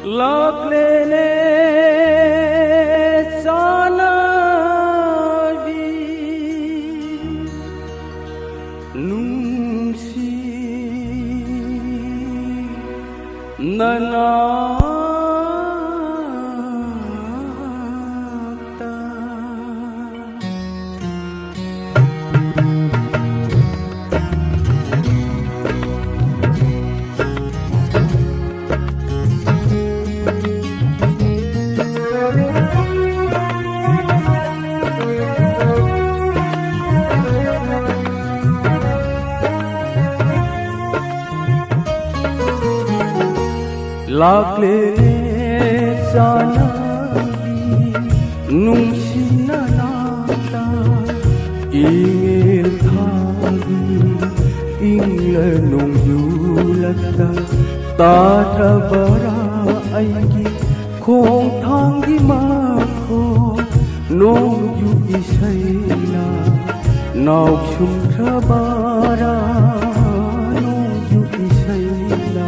Laklene sana di nungsi nanakta Laklene sana di nungsi nanakta ingil thagi ingle nung yulata tatra bara aigi khong thangi makho nung yu isaina nau chum thabara nung yu isaina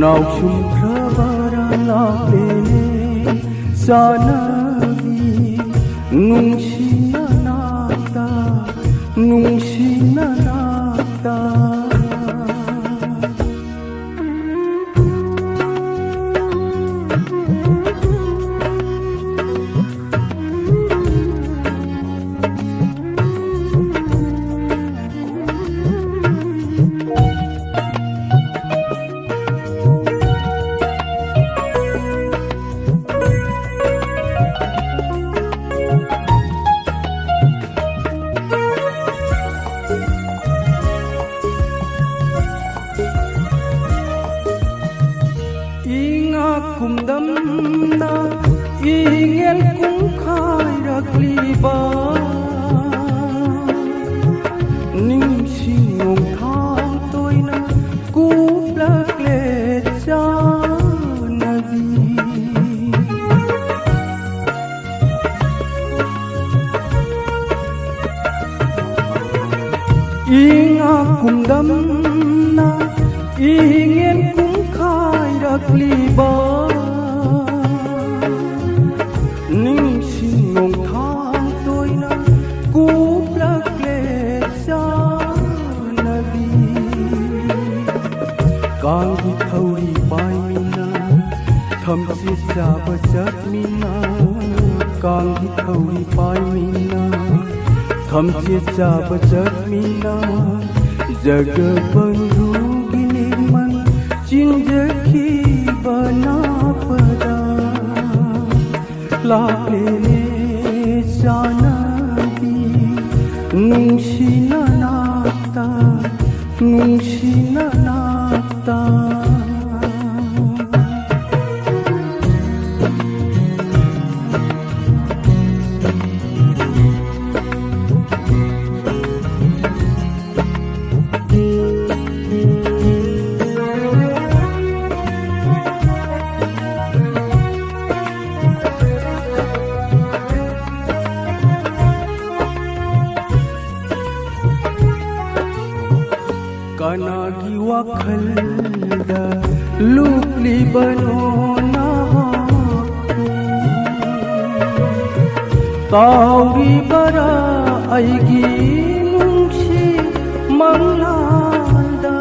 nau chum thabara laklene sana di nungsi nanakta nungsi nanakta kumdamna ingel kung khairakliba ningsingong thang toina kuplakle janabi inga kumdamna ingel kung khairakliba ningsingong thang toina kuplakle janabi kanggi thauri paina thamsi chaba chatmina kanggi thauri paina thamsi chaba chatmina jagabandhu ginirman chinjakhi banapada laklene sana di nungsi nanakta nungsi nanakta kanagi wakhalda lupli banona tauri bara aigi nungsi manglada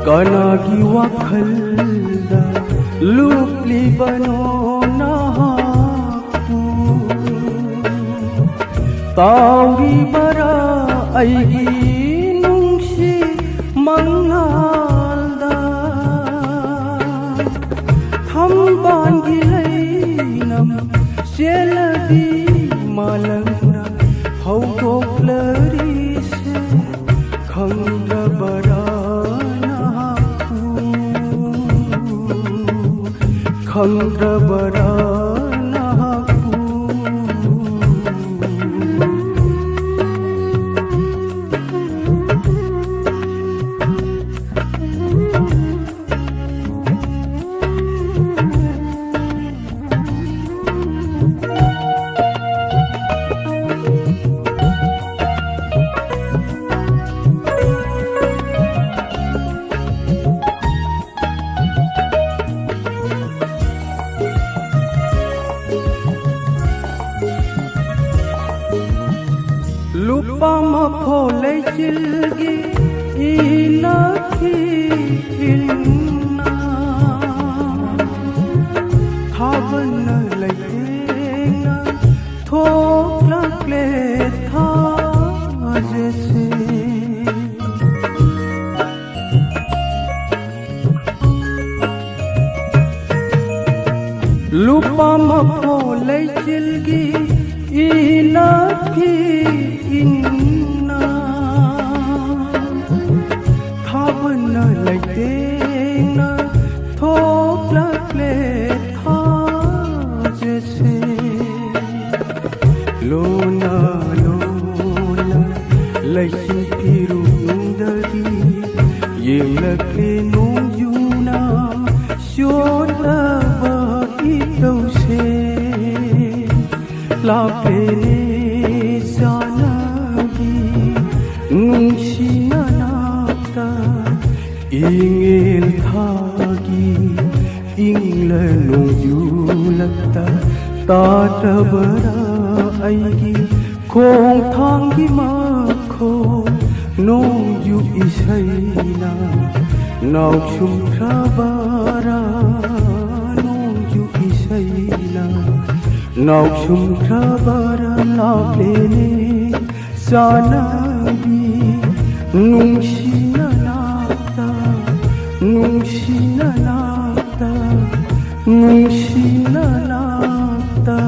kanagi wakhalda lupli banona tauri bara aigi nungsi mangalda thamban gilainam selabi malangna haudoklari se khangra bara naku khangra bara lupa mapolay silgi inakilna thaban laienga thokla kle tha jese lupa mapolay silgi inakilna thaban laienga thokla kle tha jese lona lona laisin pirundagi yelakle nuyuna shona ba itause lapene sanagi nungshina nakta ingel thagi ingla nuyulakta tatabara aigi khong thangi makho nongyu isaina naw chum thabara nongyu isaina naw chum thabara lapene sanagi nungshina nakta nungshina nakta nungshina nakta